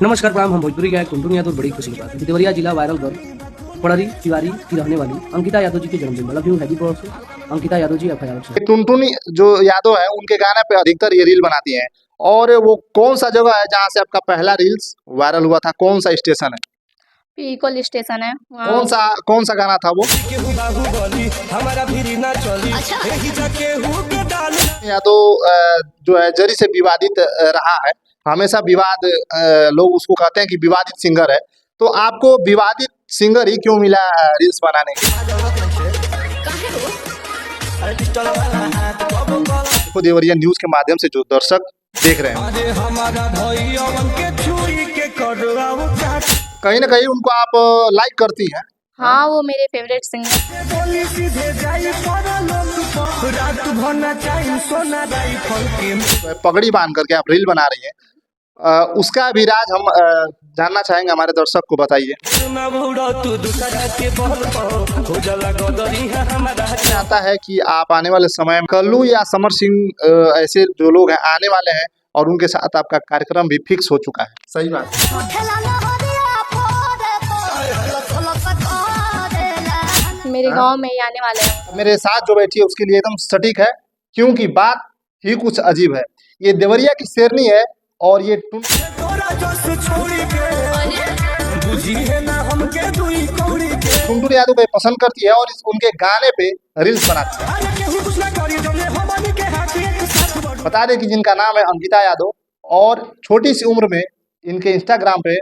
नमस्कार प्रणाम। हम भोजपुरी गायक टुनटुन यादव। बड़ी खुशी की बात है, देवरिया जिला वायरल गर्ल पड़री तिवारी की रहने वाली अंकिता यादव जी के जन्मदिन love you happy birthday Ankita Yadav ji FIR से। टुनटुन जो यादव है उनके गाने पे अधिकतर ये रील बनाती हैं। और वो कौन सा जगह है जहाँ से आपका पहला रील्स वायरल हुआ था? कौन सा स्टेशन है? इक्वल स्टेशन है। कौन सा गाना था वो? यादव जो है जरी से विवादित रहा है। हमेशा विवाद, लोग उसको कहते हैं कि विवादित सिंगर है। तो आपको विवादित सिंगर ही क्यों मिला रील्स बनाने के? देखो देवरिया न्यूज के माध्यम से जो दर्शक देख रहे हैं, कहीं ना कहीं उनको आप लाइक करती हैं। हाँ, वो मेरे फेवरेट सिंगर। पगड़ी बांध करके आप रील बना रही हैं, उसका भी राज हम जानना चाहेंगे, हमारे दर्शक को बताइए। आता है कि आप आने वाले समय में कल्लू या समर सिंह ऐसे जो लोग हैं आने वाले हैं और उनके साथ आपका कार्यक्रम भी फिक्स हो चुका है, सही बात है? मेरे गांव में ही आने वाले हैं। मेरे साथ जो बैठी है उसके लिए एकदम सटीक है, क्योंकि बात ही कुछ अजीब है। ये देवरिया की शेरनी है और ये टुनटुन यादव को पसंद करती है और उनके गाने पे रील्स बनाती है। बता दें कि जिनका नाम है अंकिता यादव और छोटी सी उम्र में इनके इंस्टाग्राम पे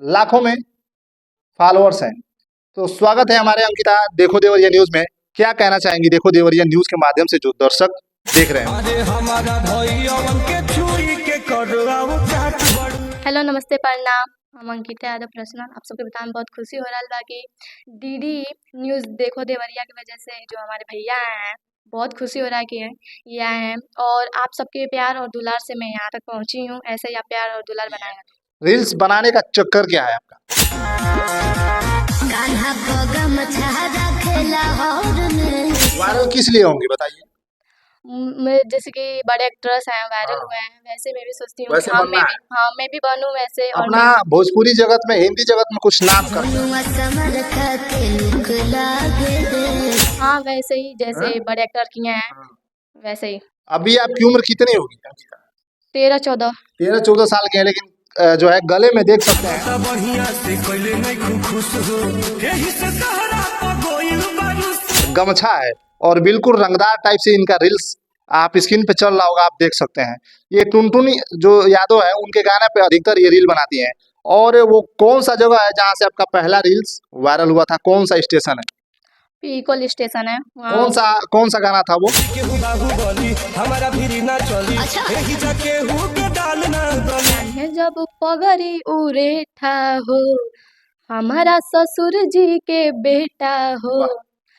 लाखों में फॉलोअर्स हैं। तो स्वागत है हमारे अंकिता देखो देवरिया न्यूज में। क्या कहना चाहेंगी देखो देवरिया न्यूज के माध्यम से जो दर्शक देख रहे हैं? हेलो, नमस्ते, प्रणाम। हम अंकिता यादव पर्सनल आप सबके बताने में बहुत खुशी हो रहा है कि DD न्यूज़ देखो देवरिया की वजह से जो हमारे भैया आए हैं, बहुत खुशी हो रहा है कि ये आए हैं। और आप सबके प्यार और दुलार से मैं यहाँ तक पहुँची हूँ। ऐसे ही आप प्यार और दुलार बनाएं। रील्स बनाने का चक्कर क्या है आपका? वायरल किस लिए होंगे बताइए? जैसे कि बड़े एक्ट्रेस हैं वायरल हुए हैं, वैसे मैं भी सोचती हूँ वैसे बनना है। मैं भी बनूं वैसे। और अपना भोजपुरी जगत में, हिंदी जगत में कुछ नाम कर। हाँ, वैसे ही जैसे बड़े एक्टर किए हैं वैसे ही। अभी आपकी उम्र कितनी होगी? 13-14। 13-14 साल के हैं, लेकिन जो है गले में देख सकते हैं गमछा है और बिल्कुल रंगदार टाइप से इनका रील्स आप स्क्रीन पे चल रहा होगा, आप देख सकते हैं। ये टुनटुन जो यादव है उनके गाने पे अधिकतर ये रील बनाती हैं। और वो कौन सा जगह है जहाँ से आपका पहला रील्स वायरल हुआ था? कौन सा स्टेशन है? इक्वल स्टेशन है। कौन सा गाना था वो? जब पगड़ी उड़े था हो हमारा ससुर जी के बेटा हो,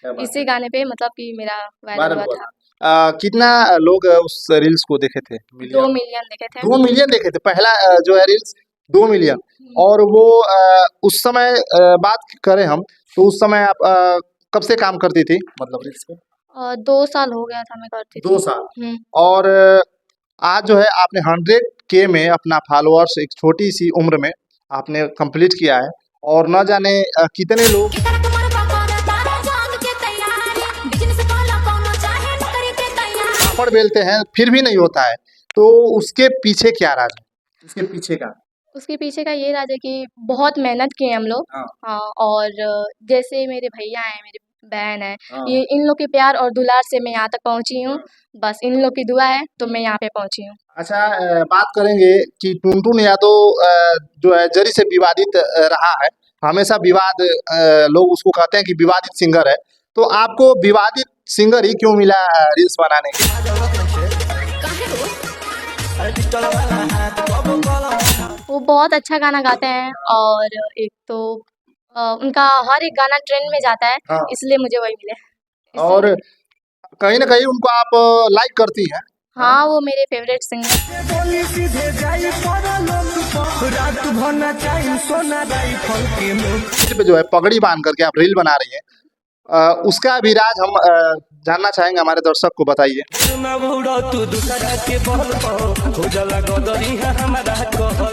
इसी गाने पे मतलब कि मेरा वायरल हुआ था। कितना लोग उस रील्स को देखे थे? 2 मिलियन देखे थे। 2 मिलियन देखे थे पहला जो है रील्स, 2 मिलियन। और वो उस समय बात करें हम तो उस समय आप कब से काम करती थी मतलब रील्स पे? 2 साल हो गया था मैं करती थी। 2 साल। और आज जो है आपने 100K में अपना फॉलोअर्स एक छोटी सी उम्र में आपने कंप्लीट किया है। और न जाने कितने लोग पापड़ बेलते हैं फिर भी नहीं होता है। तो उसके पीछे क्या राज है? उसके पीछे का ये राज है कि बहुत मेहनत की है हम लोग। हाँ, और जैसे मेरे भैया हैं, मेरी बहन है, ये इन लोग के प्यार और दुलार से मैं यहाँ तक पहुँची हूँ। बस इन लोग की दुआ है तो मैं यहाँ पे पहुँची हूँ। अच्छा, बात करेंगे कि टुनटुन यादव जो है जरी से विवादित रहा है। हमेशा विवाद, लोग उसको कहते हैं कि विवादित सिंगर है। तो आपको विवादित सिंगर ही क्यों मिला रील्स बनाने के? वो बहुत अच्छा गाना गाते हैं और एक तो उनका हर एक गाना ट्रेंड में जाता है। हाँ। इसलिए मुझे वही मिले। और कहीं ना कहीं उनको आप लाइक करती हैं। हाँ, वो मेरे फेवरेट सिंगर। पे जो है पगड़ी बांध करके आप रील बना रही हैं, उसका भी राज हम जानना चाहेंगे, हमारे दर्शक को बताइए।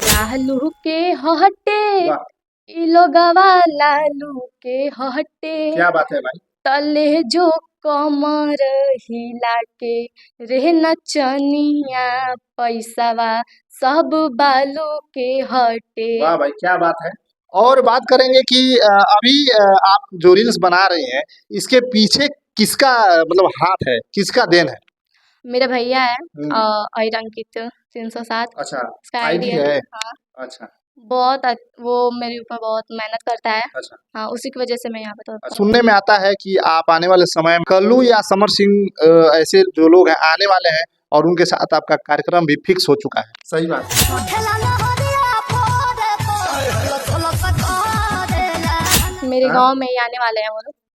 लालू के हटे वाह, इ लोगवा लालू के हटे क्या बात है भाई। तले जो कमर हिला के रे नचनिया पैसावा सब बालू के हटे। वाह भाई, क्या बात है। और बात करेंगे कि अभी आप जो रील्स बना रहे हैं, इसके पीछे किसका मतलब हाथ है, किसका देन है? मेरा भैया है हम्म, अंकित 307 अच्छा, इसका आईडी आईडी है। है। हाँ अच्छा वो मेरे ऊपर बहुत मेहनत करता है। अच्छा। हाँ उसी की वजह से मैं यहाँ पे तो सुनने में आता है कि आप आने वाले समय में कल्लू या समर सिंह ऐसे जो लोग हैं आने वाले हैं, और उनके साथ आपका कार्यक्रम भी फिक्स हो चुका है। सही बात है। मेरे गांव में ही आने वाले हैं वो लोग।